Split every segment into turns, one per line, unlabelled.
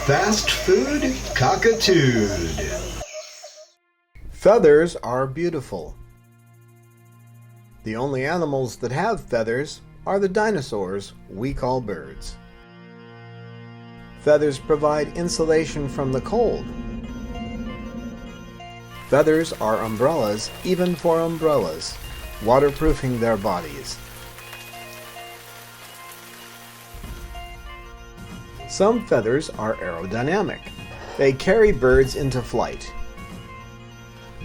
Fast food cockatude.
Feathers are beautiful. The only animals that have feathers are the dinosaurs we call birds. Feathers provide insulation from the cold. Feathers are umbrellas even for umbrellas, waterproofing their bodies. Some feathers are aerodynamic. They carry birds into flight.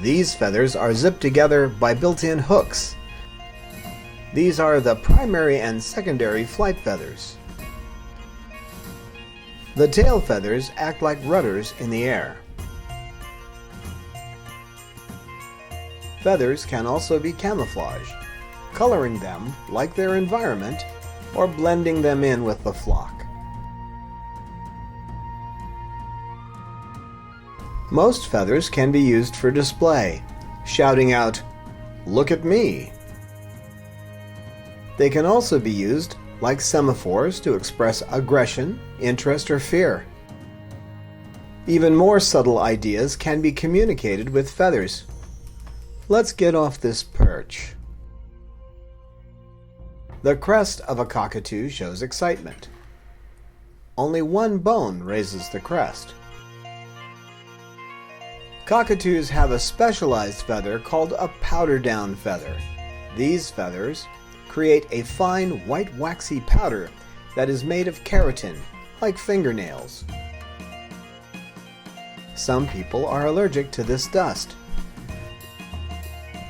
These feathers are zipped together by built-in hooks. These are the primary and secondary flight feathers. The tail feathers act like rudders in the air. Feathers can also be camouflage, coloring them like their environment or blending them in with the flock. Most feathers can be used for display, shouting out, "Look at me!" They can also be used like semaphores to express aggression, interest, or fear. Even more subtle ideas can be communicated with feathers. Let's get off this perch. The crest of a cockatoo shows excitement. Only one bone raises the crest. Cockatoos have a specialized feather called a powder down feather. These feathers create a fine white waxy powder that is made of keratin, like fingernails. Some people are allergic to this dust.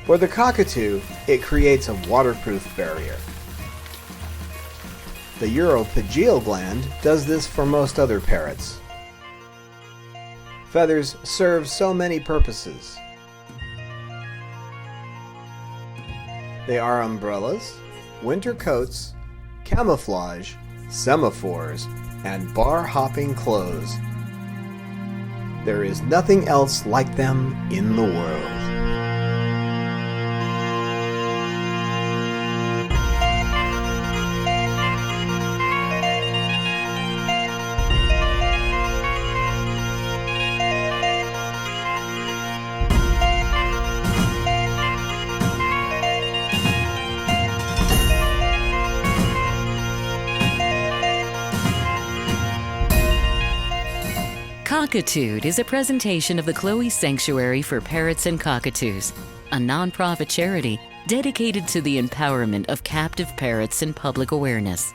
For the cockatoo, it creates a waterproof barrier. The uropygial gland does this for most other parrots. Feathers serve so many purposes. They are umbrellas, winter coats, camouflage, semaphores, and bar-hopping clothes. There is nothing else like them in the world.
Cockatude is a presentation of the Chloe Sanctuary for Parrots and Cockatoos, a nonprofit charity dedicated to the empowerment of captive parrots and public awareness.